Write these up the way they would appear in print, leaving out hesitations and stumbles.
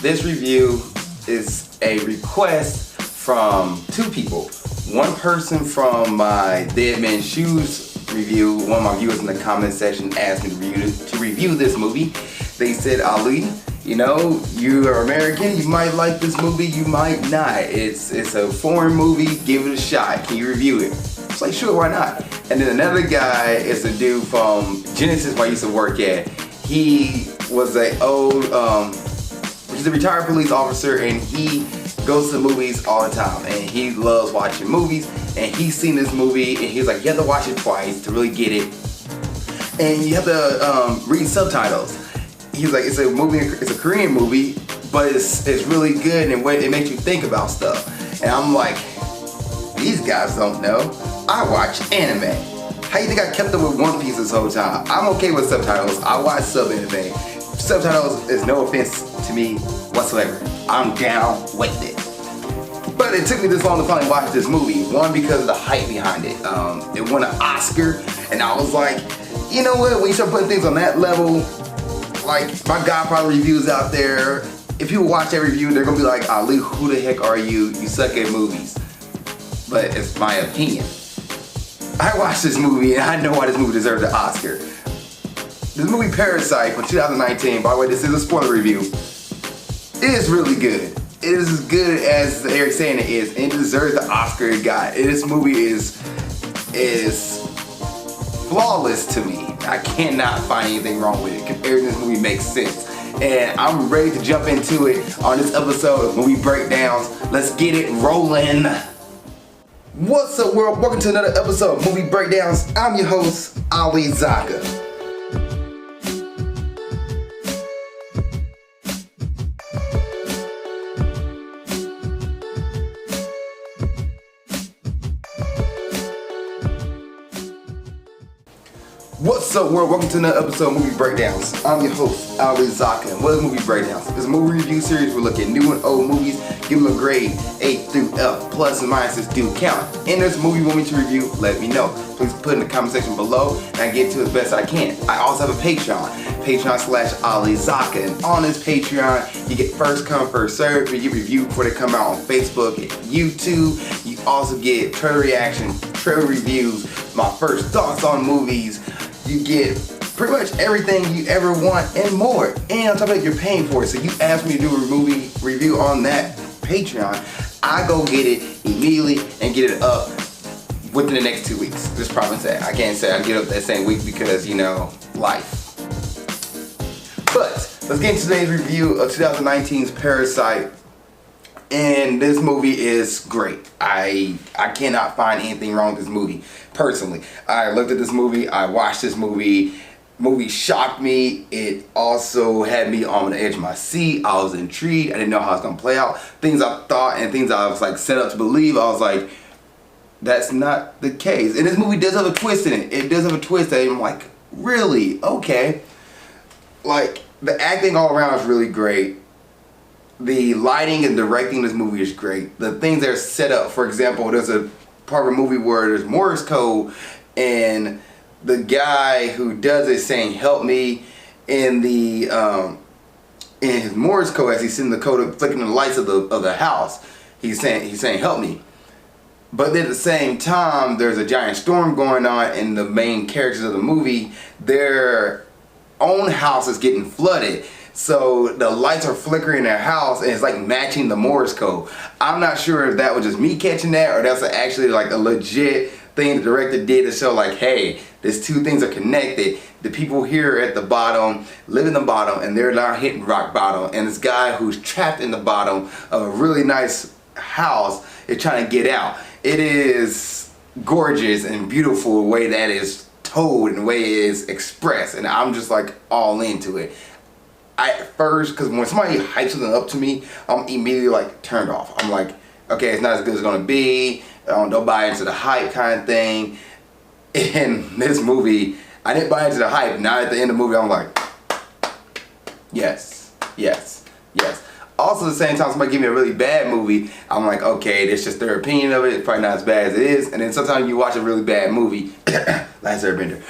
This review is a request from two people. One person from my Dead Man's Shoes review, one of my viewers in the comment section asked me to review this movie. They said, Ali, you know, you are American, you might like this movie, you might not. It's a foreign movie, give it a shot. Can you review it? It's like, sure, why not? And then another guy is a dude from Genesis where I used to work at. He was he's a retired police officer, and he goes to the movies all the time, and he loves watching movies, and he's seen this movie, and he's like, you have to watch it twice to really get it, and you have to read subtitles. He's like, it's a Korean movie, but it's really good, and it makes you think about stuff. And I'm like, these guys don't know. I watch anime. How you think I kept up with One Piece this whole time? I'm okay with subtitles. I watch sub-anime. Subtitles is no offense to me whatsoever. I'm down with it. But it took me this long to finally watch this movie. One, because of the hype behind it. It won an Oscar, and I was like, you know what? When you start putting things on that level, like my Godfather reviews out there, if people watch that review, they're gonna be like, Ali, who the heck are you? You suck at movies. But it's my opinion. I watched this movie, and I know why this movie deserves an Oscar. This movie Parasite from 2019, by the way, this is a spoiler review, it is really good. It is as good as they're saying it is, and it deserves the Oscar it got. This movie is flawless to me. I cannot find anything wrong with it. Everything in this movie makes sense. And I'm ready to jump into it on this episode of Movie Breakdowns. Let's get it rolling. What's up, world? Welcome to another episode of Movie Breakdowns. I'm your host, Ali Zakka. What's up, world? Welcome to another episode of Movie Breakdowns. I'm your host, Ali Zakka, and what is Movie Breakdowns? It's a movie review series. We look at new and old movies, give them a grade, A through F, plus and minuses do count. And there's a movie you want me to review, let me know. Please put in the comment section below, and I get to it as best I can. I also have a Patreon, Patreon/Ali Zakka, and on this Patreon, you get first come, first serve. You get reviewed before they come out on Facebook and YouTube. You also get trailer reaction, trailer reviews, my first thoughts on movies. You get pretty much everything you ever want and more. And on top of that, you're paying for it. So you asked me to do a movie review on that Patreon. I go get it immediately and get it up within the next 2 weeks. Just promise that. I can't say I get up that same week because, you know, life. But let's get into today's review of 2019's Parasite. And this movie is great. I cannot find anything wrong with this movie, personally. I looked at this movie, I watched this movie. Movie shocked me. It also had me on the edge of my seat. I was intrigued. I didn't know how it's gonna play out. Things I thought and things I was like set up to believe, I was like, that's not the case. And this movie does have a twist in it. It does have a twist that I'm like, really? Okay. Like, the acting all around is really great. The lighting and directing in this movie is great. The things that are set up, for example, there's a part of a movie where there's Morse code, and the guy who does it saying "help me" in the in his Morse code as he's sitting in the code flicking the lights of the house. He's saying "help me," but then at the same time there's a giant storm going on, and the main characters of the movie, their own house is getting flooded. So the lights are flickering in their house, and it's like matching the Morse code. I'm not sure if that was just me catching that, or that's actually like a legit thing the director did to show like, hey, these two things are connected. The people here at the bottom live in the bottom, and they're now hitting rock bottom. And this guy who's trapped in the bottom of a really nice house is trying to get out. It is gorgeous and beautiful the way that is told and the way it is expressed, and I'm just like all into it. At first, because when somebody hypes something up to me, I'm immediately like turned off. I'm like, okay, it's not as good as it's gonna be. Don't buy into the hype kind of thing. In this movie, I didn't buy into the hype. Now at the end of the movie, I'm like, yes, yes, yes. Also, at the same time, somebody give me a really bad movie, I'm like, okay, that's just their opinion of it. It's probably not as bad as it is. And then sometimes you watch a really bad movie, Last Airbender.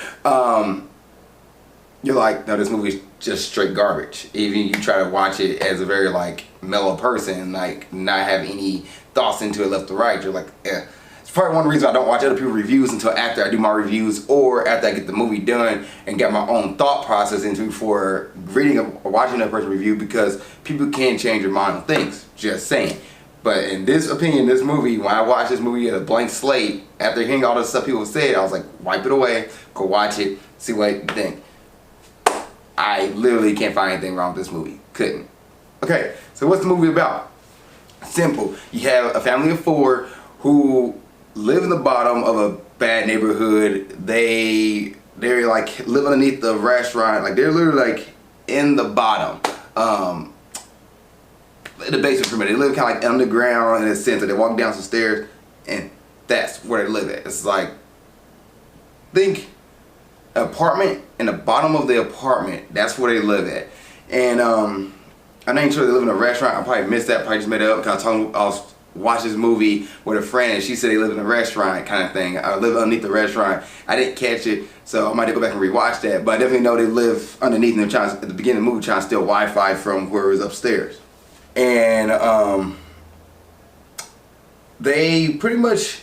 you're like, no, this movie's just straight garbage. Even you try to watch it as a very like mellow person, like not have any thoughts into it left or right, you're like, eh. It's probably one reason I don't watch other people's reviews until after I do my reviews or after I get the movie done and get my own thought process into before reading or watching another person's review, because people can change their mind on things, just saying. But in this opinion, this movie, when I watched this movie at a blank slate, after hearing all the stuff people said, I was like, wipe it away, go watch it, see what you think. I literally can't find anything wrong with this movie. Couldn't. Okay, so what's the movie about? Simple. You have a family of 4 who live in the bottom of a bad neighborhood. They're like live underneath the restaurant. Like they're literally like in the bottom. In the basement for a minute. They live kind of like underground in a sense that they walk down some stairs and that's where they live at. It's like, think apartment in the bottom of the apartment, that's where they live at. And I'm not even sure they live in a restaurant. I probably missed that, probably just made it up because I was watching this movie with a friend and she said they live in a restaurant kind of thing. I live underneath the restaurant. I didn't catch it, so I might have to go back and rewatch that. But I definitely know they live underneath and they're trying to, at the beginning of the movie, trying to steal Wi-Fi from whoever is upstairs. And they pretty much,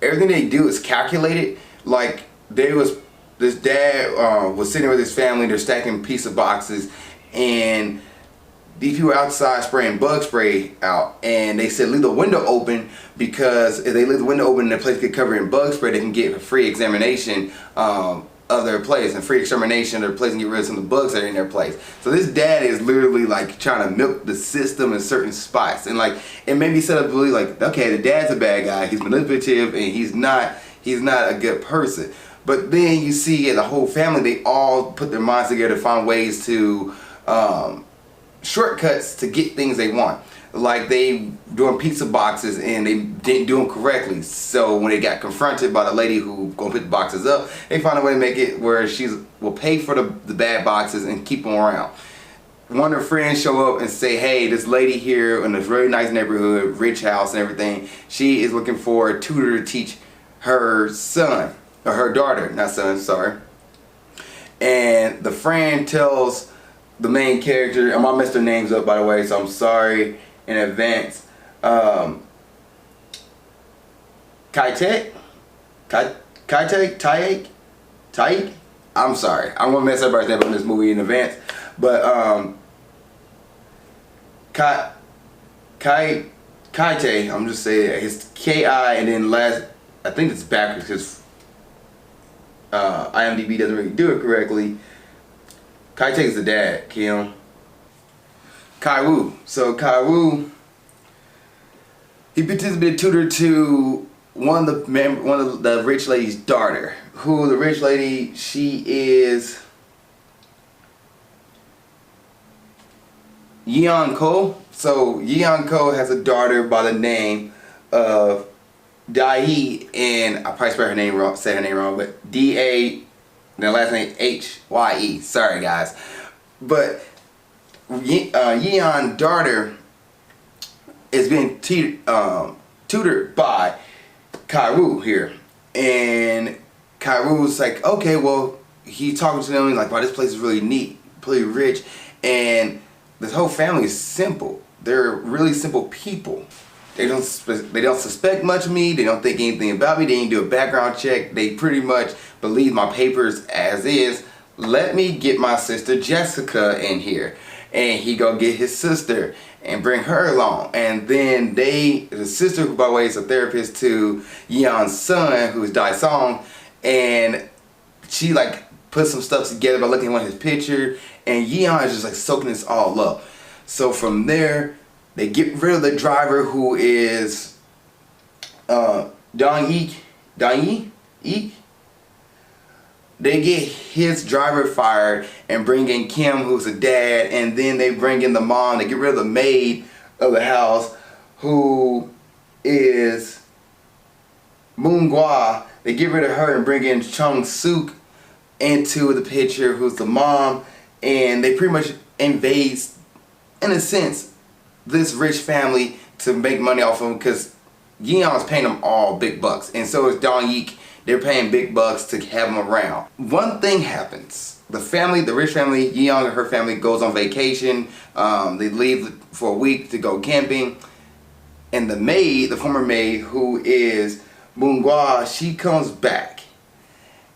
everything they do is calculated. Like this dad was sitting with his family, they're stacking pizza boxes, and these people outside spraying bug spray out, and they said leave the window open because if they leave the window open and the place get covered in bug spray, they can get a free examination of their place and free extermination of their place and get rid of some of the bugs that are in their place. So this dad is literally like trying to milk the system in certain spots, and like it made me set up to believe like, okay, the dad's a bad guy, he's manipulative, and he's not a good person. But then you see the whole family, they all put their minds together to find ways to shortcuts to get things they want. Like they doing pizza boxes and they didn't do them correctly. So when they got confronted by the lady who gonna put the boxes up, they found a way to make it where she will pay for the bad boxes and keep them around. One of her friends show up and say, hey, this lady here in this very nice neighborhood, rich house and everything, she is looking for a tutor to teach her son, or her daughter, not son, sorry. And the friend tells the main character, I messed their names up by the way, so I'm sorry in advance. Taik? I'm sorry. I'm gonna mess everybody's name up in this movie in advance. But Kaite, I'm just saying it's K-I and then last, I think it's backwards because IMDb doesn't really do it correctly. Kaite is the dad, Kim. Kai-Woo. So Kai-Woo, he pretends to be a tutor to one of the rich lady's daughter. Who the rich lady, she is Yeon Ko. So Yeon Ko has a daughter by the name of Dai, and I probably spelled her name wrong, said her name wrong, but D-A, and the last name H-Y-E. Sorry guys. But Yeon's daughter is being tutored by Kai-Woo here. And Kai-Woo's like, okay, well, he's talking to them like, wow, this place is really neat, pretty rich, and this whole family is simple. They're really simple people. They don't suspect much of me. They don't think anything about me. They didn't do a background check. They pretty much believe my papers as is. Let me get my sister Jessica in here. And he go get his sister and bring her along. And then the sister, who by the way is a therapist to Yeon's son, who is Dae Song, and she like put some stuff together by looking at one of his pictures, and Yeon is just like soaking this all up. So from there, they get rid of the driver, who is Dong-Yi. They get his driver fired and bring in Kim, who's a dad, and then they bring in the mom. They get rid of the maid of the house, who is Moon Gwa. They get rid of her and bring in Chung Suk into the picture, who's the mom, and they pretty much invade, in a sense, this rich family to make money off of them, because Yeon's paying them all big bucks, and so is Dong-Yi. They're paying big bucks to have them around. One thing happens. the family, the rich family, Yeon and her family goes on vacation. They leave for a week to go camping. And the maid, the former maid, who is Moongwa, she comes back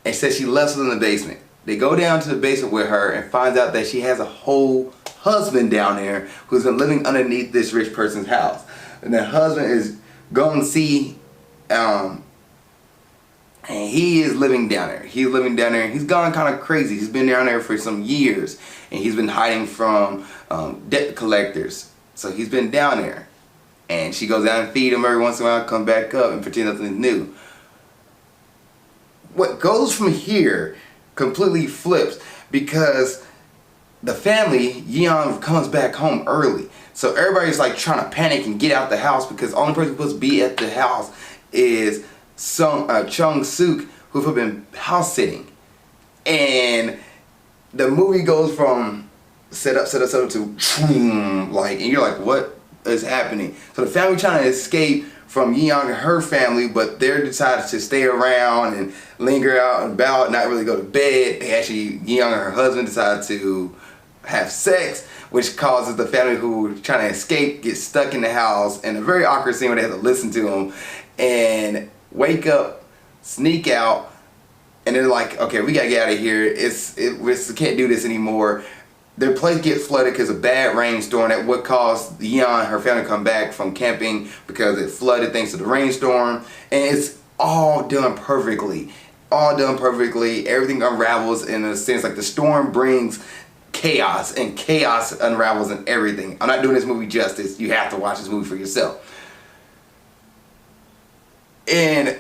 and says she left us in the basement. They go down to the basement with her and finds out that she has a whole husband down there who's been living underneath this rich person's house. And that husband is Gong Si, and he is living down there. He's living down there. He's gone kind of crazy. He's been down there for some years, and he's been hiding from debt collectors. So he's been down there. And she goes down and feed him every once in a while, come back up and pretend nothing's new. What goes from here completely flips because the family, Yeon, comes back home early. So everybody's like trying to panic and get out the house because the only person supposed to be at the house is Chung Suk, who's been house sitting. And the movie goes from set up to like, and you're like, what is happening? So the family trying to escape from Yeon and her family, but they're decided to stay around and linger out and about, not really go to bed. They actually, Yeon and her husband decide to have sex, which causes the family who are trying to escape get stuck in the house, and a very awkward scene where they have to listen to them and wake up, sneak out, and they're like, okay, we gotta get out of here. We can't do this anymore. Their place gets flooded because of a bad rainstorm that would cause Yeon and her family to come back from camping because it flooded thanks to the rainstorm. And it's all done perfectly. All done perfectly. Everything unravels in a sense, like the storm brings chaos, and chaos unravels in everything. I'm not doing this movie justice. You have to watch this movie for yourself. And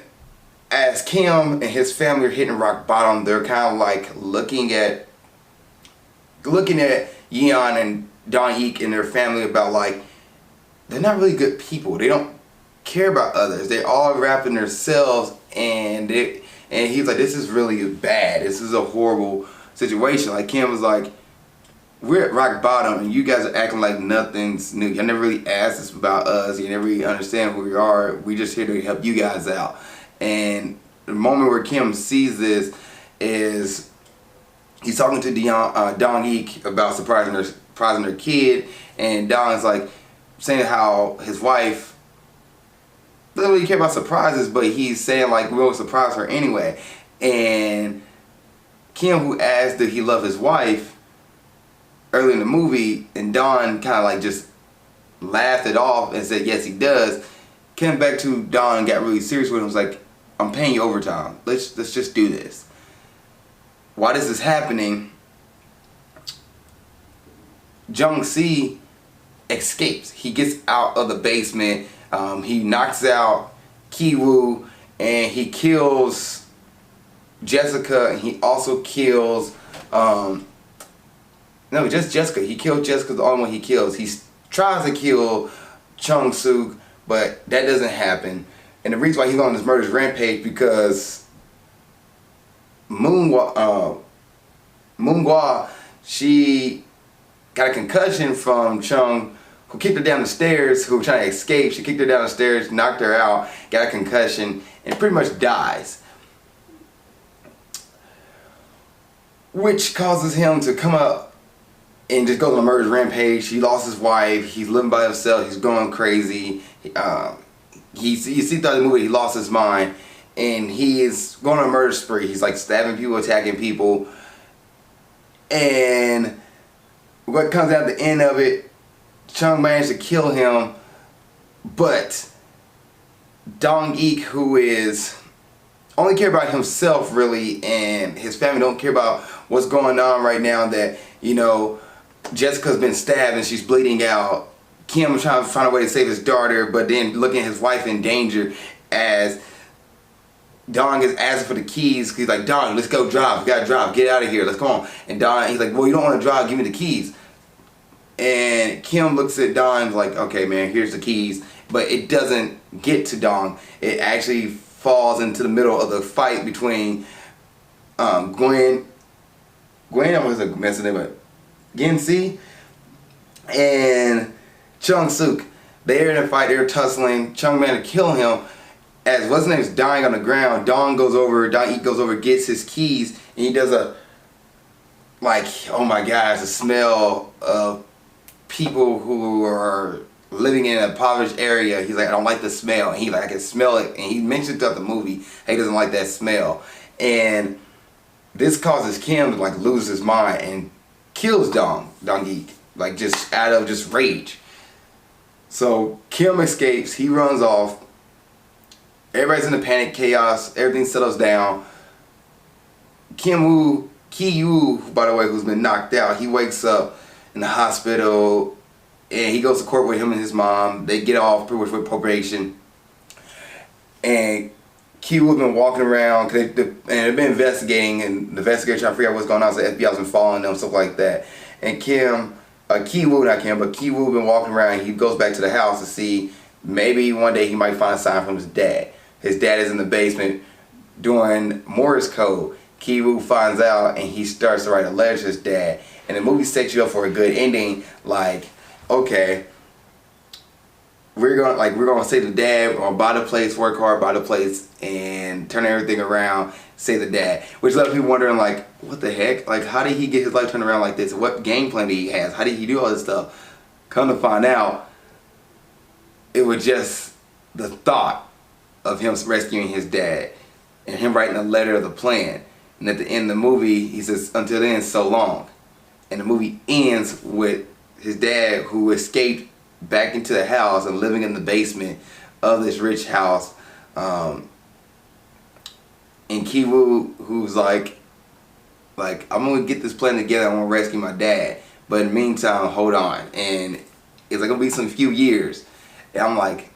as Kim and his family are hitting rock bottom, they're kind of like looking at Yeon and Dong-ik and their family about like, they're not really good people. They don't care about others. They all wrapped in themselves, and he's like, this is really bad. This is a horrible situation. Like Kim was like, we're at rock bottom and you guys are acting like nothing's new. You never really asked us about us. You never really understand who we are. We just here to help you guys out. And the moment where Kim sees this is he's talking to Dong-ik about surprising her kid, and Dong's like saying how his wife doesn't really care about surprises, but he's saying like we'll surprise her anyway. And Kim, who asked did he love his wife early in the movie, and Don kind of like just laughed it off and said yes he does, came back to Don and got really serious with him. Was like, I'm paying you overtime. Let's just do this. While this is happening, Jung Si escapes. He gets out of the basement. He knocks out Ki-woo, and he kills Jessica, and he also kills no, just Jessica. He killed Jessica, the only one he kills. He tries to kill Chung Suk, but that doesn't happen. And the reason why he's on this murderous rampage because Moongwa, she got a concussion from Chung, who kicked her down the stairs, who was trying to escape. She kicked her down the stairs, knocked her out, got a concussion, and pretty much dies. Which causes him to come up and just goes on a murderous rampage. He lost his wife. He's living by himself. He's going crazy. You see throughout the movie, he lost his mind, and he is going on a murder spree. He's like stabbing people, attacking people, and what comes out at the end of it, Chung managed to kill him, but Dong-ik, who is only care about himself really, and his family don't care about what's going on right now, that, you know, Jessica's been stabbed and she's bleeding out. Kim was trying to find a way to save his daughter, but then looking at his wife in danger as Dong is asking for the keys. He's like, Dong, let's go drive. We gotta drive. Get out of here. Let's go on. And Dong, he's like, well, you don't want to drive. Give me the keys. And Kim looks at Dong like, okay, man, here's the keys. But it doesn't get to Dong. It actually falls into the middle of the fight between Gwen, I was messing name up, Gen-si, and Chung Suk. They're in a fight, they're tussling. Chung managed to kill him. As what's his name is dying on the ground, Dong-ik goes over, gets his keys, and he does a like, oh my gosh, the smell of people who are living in an impoverished area. He's like, I don't like the smell. And he's like, I can smell it. And he mentioned throughout the movie, he doesn't like that smell. And this causes Kim to like lose his mind and kills Dong-ik, like just out of just rage. So Kim escapes, he runs off. Everybody's in a panic, chaos, everything settles down. Ki-woo, by the way, who's been knocked out, he wakes up in the hospital and he goes to court with him and his mom. They get off pretty much with probation. And Ki-woo's been walking around and they've been investigating, and the investigators trying to figure out what's going on. So the FBI's been following them, stuff like that. And Ki-woo been walking around. He goes back to the house to see maybe one day he might find a sign from his dad. His dad is in the basement doing Morse code. Ki-woo finds out and he starts to write a letter to his dad. And the movie sets you up for a good ending. Like, okay, we're gonna save the dad, or buy the place, work hard, buy the place, and turn everything around, save the dad. Which a lot of people wondering, like, what the heck? Like, how did he get his life turned around like this? What game plan did he have? How did he do all this stuff? Come to find out, it was just the thought of him rescuing his dad and him writing a letter of the plan. And at the end of the movie, he says, until then, so long. And the movie ends with his dad, who escaped back into the house and living in the basement of this rich house. And Ki-woo, who's like, I'm gonna get this plan together, I'm gonna rescue my dad. But in the meantime, hold on. And it's like gonna be some few years. And I'm like,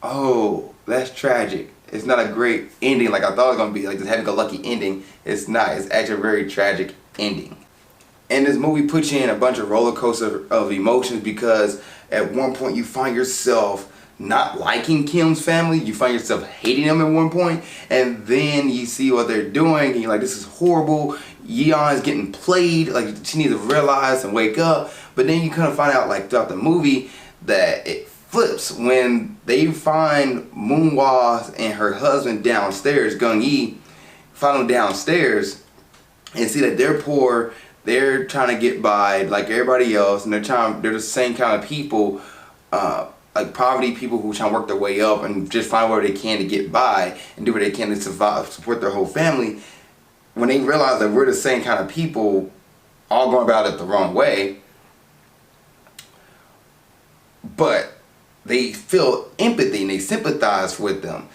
oh, that's tragic. It's not a great ending like I thought it was gonna be, like this happy-go-lucky ending. It's not. It's actually a very tragic ending. And this movie puts you in a bunch of roller coaster of emotions, because at one point you find yourself not liking Kim's family, you find yourself hating them at one point, and then you see what they're doing and you're like, this is horrible. Yeon is getting played, like she needs to realize and wake up. But then you kind of find out, like throughout the movie, that it flips when they find Moonhwa and her husband downstairs, Gung-yi, find them downstairs and see that they're poor. They're trying to get by like everybody else, and they're the same kind of people, like poverty people who try to work their way up and just find whatever they can to get by and do what they can to survive, support their whole family. When they realize that we're the same kind of people, all going about it the wrong way, but they feel empathy and they sympathize with them,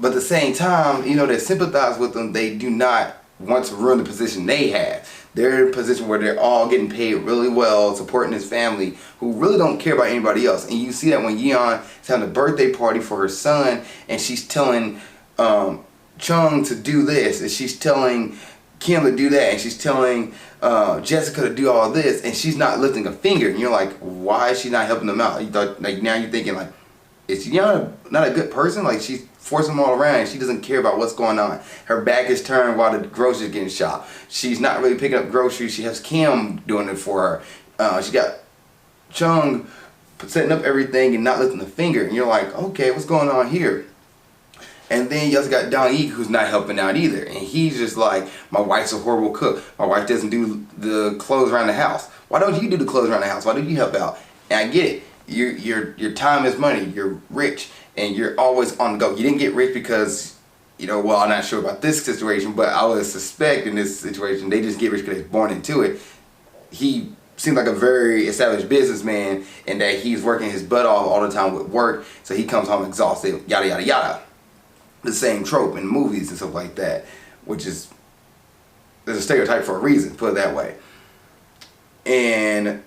but at the same time, you know, they sympathize with them, they do not want to ruin the position they have. They're in a position where they're all getting paid really well, supporting his family, who really don't care about anybody else. And you see that when Yeon is having a birthday party for her son, and she's telling Chung to do this, and she's telling Kim to do that, and she's telling Jessica to do all this, and she's not lifting a finger. And you're like, why is she not helping them out? You thought, like, now you're thinking, like, is Yeon not a good person? Like, she's forcing them all around and she doesn't care about what's going on. Her back is turned while the groceries are getting shopped. She's not really picking up groceries. She has Kim doing it for her. She got Chung setting up everything and not lifting a finger. And you're like, okay, what's going on here? And then you also got Dong-ik, who's not helping out either. And he's just like, my wife's a horrible cook. My wife doesn't do the clothes around the house. Why don't you do the clothes around the house? Why don't you help out? And I get it. Your time is money. You're rich and you're always on the go. You didn't get rich because, you know, well, I'm not sure about this situation, but I would suspect in this situation they just get rich because they're born into it. He seems like a very established businessman, and that he's working his butt off all the time with work, so he comes home exhausted, yada yada yada. The same trope in movies and stuff like that, which is, there's a stereotype for a reason, put it that way. And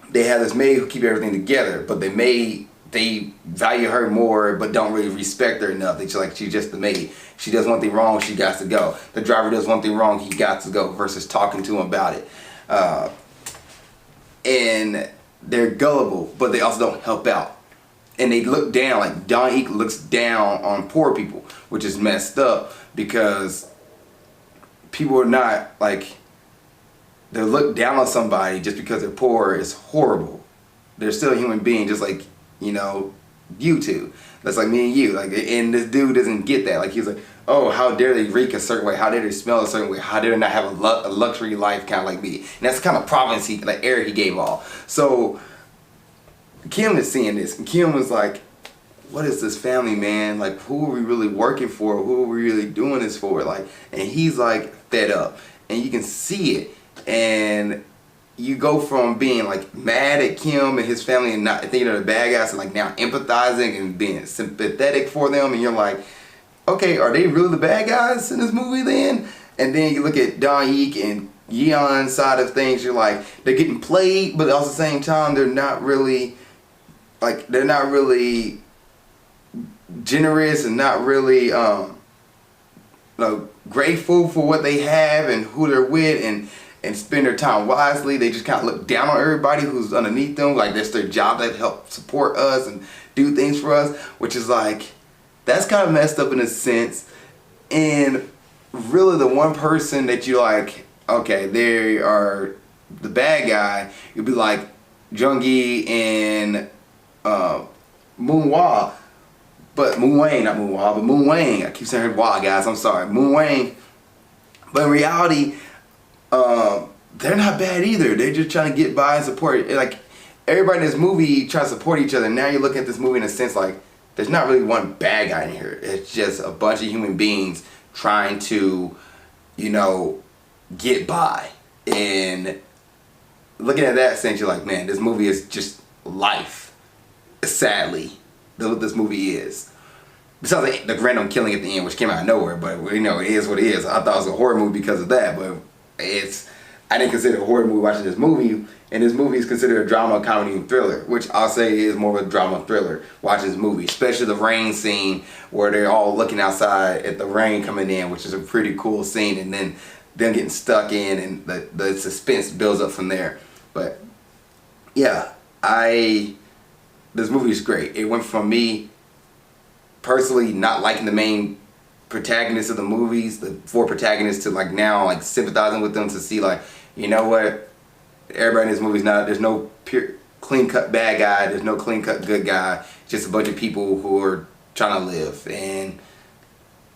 they have this maid who keep everything together, but they value her more, but don't really respect her enough. They just like, she's just the maid. She does one thing wrong, she got to go. The driver does one thing wrong, he got to go, versus talking to him about it. And they're gullible, but they also don't help out. And they look down, like Dong-ik looks down on poor people, which is messed up, because people are not like, they look down on somebody just because they're poor is horrible. They're still a human being, just like, you know, you two. That's like me and you. Like, and this dude doesn't get that. Like, he's like, oh, how dare they reek a certain way? How dare they smell a certain way? How dare they not have a luxury life kind of like me? And that's the kind of province like air he gave off. So Kim is seeing this, and Kim was like, what is this family, man? Like, who are we really working for? Who are we really doing this for? Like, and he's like fed up, and you can see it. And you go from being like mad at Kim and his family and not thinking of the bad guys, and like now empathizing and being sympathetic for them, and you're like, okay, are they really the bad guys in this movie then? And then you look at Don Yeek and Yeon's side of things, you're like, they're getting played, but at the same time they're not really generous and not really grateful for what they have and who they're with, and spend their time wisely. They just kind of look down on everybody who's underneath them, like that's their job, that help support us and do things for us, which is like, that's kind of messed up in a sense. And really the one person that you like, okay, they are the bad guy, you'd be like Jung-gi and Moon-wha. But Moon Wayne, not Moon-wha, but Moon Wayne. I keep saying Wah, guys, I'm sorry. Moon Wayne. But in reality, they're not bad either. They're just trying to get by and support. Like, everybody in this movie tries to support each other. Now you're looking at this movie in a sense like, there's not really one bad guy in here. It's just a bunch of human beings trying to, get by. And looking at that sense, you're like, man, this movie is just life. Sadly, that's what this movie is. Besides like the random killing at the end, which came out of nowhere, but it is what it is. I thought it was a horror movie because of that, but I didn't consider it a horror movie watching this movie, and this movie is considered a drama, comedy, and thriller, which I'll say is more of a drama thriller watching this movie, especially the rain scene where they're all looking outside at the rain coming in, which is a pretty cool scene, and then them getting stuck in, and the suspense builds up from there. But yeah, this movie is great. It went from me personally not liking the main protagonists of the movies, the four protagonists, to like now like sympathizing with them, to see like, you know what, everybody in this movie is not, there's no pure clean cut bad guy, there's no clean cut good guy, just a bunch of people who are trying to live. And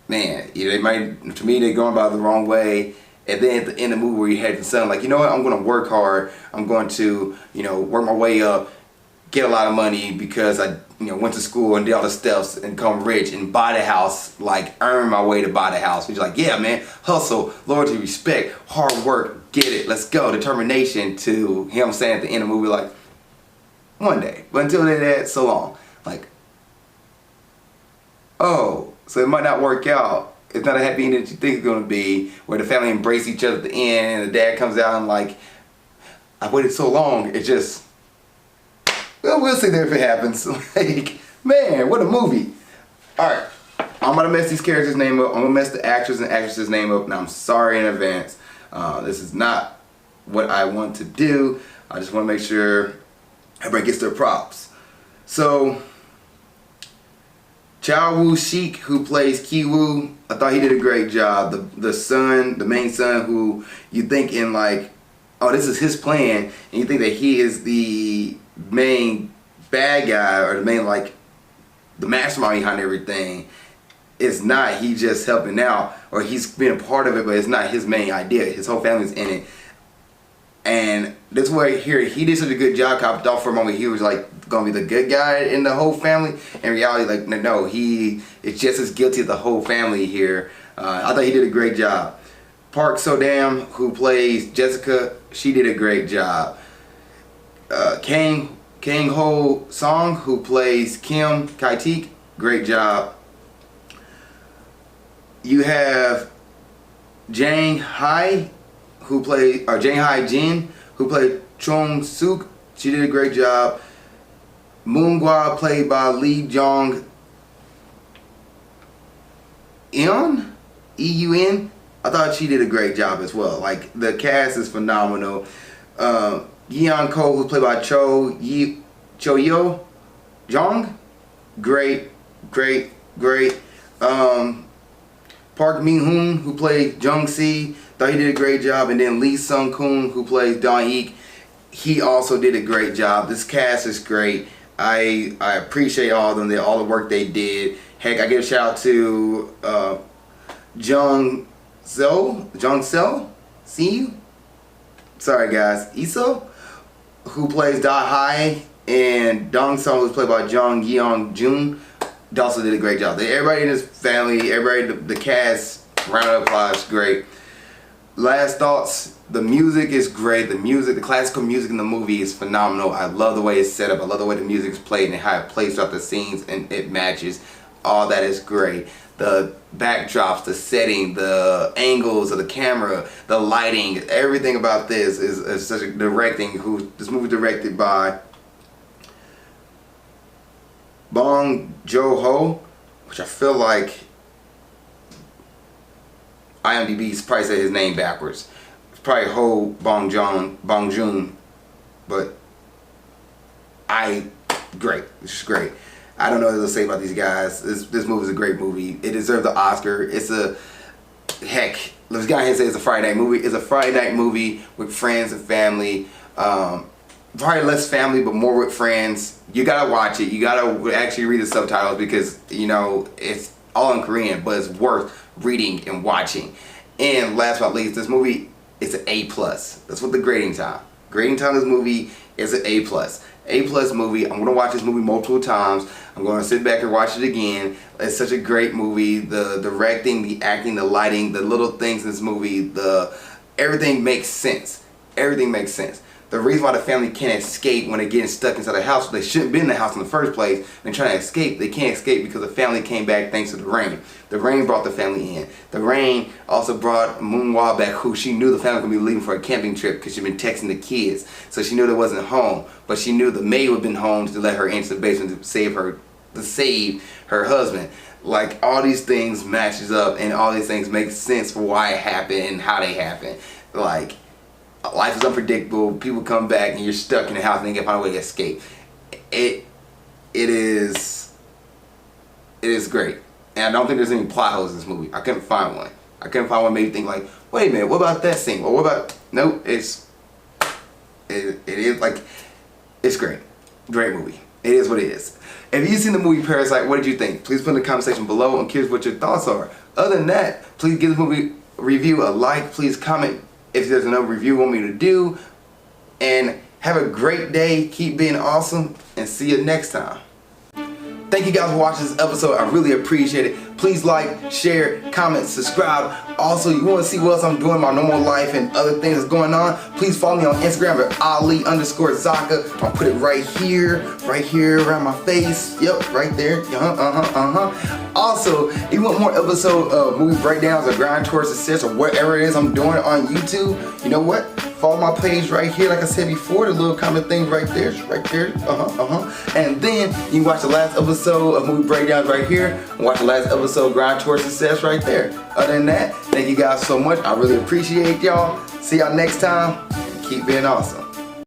man, they might, to me, they're going about it the wrong way. And then at the end of the movie where you had the son like, you know what, I'm going to work hard, I'm going to work my way up, get a lot of money because I went to school and did all the steps and become rich and buy the house, like earn my way to buy the house. He's like, yeah, man, hustle, loyalty, respect, hard work, get it, let's go, determination, to him saying at the end of the movie like, one day. But until then, that's so long. Like, oh, so it might not work out. It's not a happy ending that you think it's going to be, where the family embrace each other at the end and the dad comes out and like, I waited so long, it just, well, we'll see there if it happens. Like, man, what a movie. Alright, I'm going to mess these characters' name up. I'm going to mess the actors and actresses' name up. And I'm sorry in advance. This is not what I want to do. I just want to make sure everybody gets their props. So, Cha Woo-shik, who plays Ki-woo, I thought he did a great job. The son, the main son, who you think in like, oh, this is his plan, and you think that he is the main bad guy, or the main, like, the mastermind behind everything. It's not. He just helping out, or he's being a part of it, but it's not his main idea. His whole family's in it. And this way here, he did such a good job. I thought for a moment he was like gonna be the good guy in the whole family. In reality, like, no, he is just as guilty as the whole family here. I thought he did a great job. Park So-dam, who plays Jessica, she did a great job. Kang Ho Song, who plays Kim Kai-teek, great job. You have Jang Hai Jin, who played Chung Suk. She did a great job. Moon-wha, played by Lee Jong Eun, E-U-N. I thought she did a great job as well. Like, the cast is phenomenal. Yeon Ko, who's played by Cho Yo Jong, great. Park Min-hoon, who plays Jung Si, thought he did a great job. And then Lee Sung-koon, who plays Don Yeek, he also did a great job. This cast is great. I appreciate all of them, all the work they did. Heck, I give a shout out to Jung Seo, see you? Sorry guys, Iso, who plays Da Hai, and Dong Sung, who's played by Jung Yeong Jun, also did a great job. Everybody in his family, everybody, the cast, round of applause, great. Last thoughts, the music is great. The classical music in the movie is phenomenal. I love the way it's set up. I love the way the music is played and how it plays throughout the scenes and it matches. All that is great. The backdrops, the setting, the angles of the camera, the lighting, everything about this is such a directing. This movie directed by Bong Joon-ho, which I feel like IMDb's probably said his name backwards. It's probably Ho Bong Joon, but great. It's just great. I don't know what to say about these guys. This movie is a great movie. It deserved the Oscar. This guy here says it's a Friday night movie. It's a Friday night movie with friends and family. Probably less family, but more with friends. You gotta watch it. You gotta actually read the subtitles because you know it's all in Korean, but it's worth reading and watching. And last but not least, this movie is an A+. That's what the grading time. Grading time of this movie is an A+. A+ movie. I'm gonna watch this movie multiple times. I'm gonna sit back and watch it again. It's such a great movie. The directing, the acting, the lighting, the little things in this movie, everything makes sense. Everything makes sense. The reason why the family can't escape when they're getting stuck inside the house, they shouldn't be in the house in the first place, and trying to escape, they can't escape because the family came back thanks to the rain. The rain brought the family in. The rain also brought Moonhwa back, who she knew the family was going to be leaving for a camping trip because she'd been texting the kids. So she knew they wasn't home, but she knew the maid would have been home to let her into the basement to save her husband. Like, all these things matches up, and all these things make sense for why it happened and how they happened. Like, life is unpredictable. People come back and you're stuck in the house and they can find a way to escape. It is great. And I don't think there's any plot holes in this movie. I couldn't find one. I couldn't find one that made me think like, wait a minute, what about that scene? Or what about, nope, it is like, it's great. Great movie. It is what it is. If you've seen the movie Parasite, what did you think? Please put in the comment section below. I'm curious what your thoughts are. Other than that, please give this movie review a like. Please comment if there's another review you want me to do. And have a great day. Keep being awesome. And see you next time. Thank you guys for watching this episode. I really appreciate it. Please like, share, comment, subscribe. Also, you want to see what else I'm doing in my normal life and other things that's going on, please follow me on Instagram at Ali_Zakka. I'll put it right here around my face. Yep, right there. Also, if you want more episode of movie breakdowns or grind towards success or whatever it is I'm doing on YouTube, you know what? Follow my page right here, like I said before, the little comment thing right there, And then you can watch the last episode of Movie Breakdowns right here, and watch the last episode of Grind Towards Success right there. Other than that, thank you guys so much. I really appreciate y'all. See y'all next time, and keep being awesome.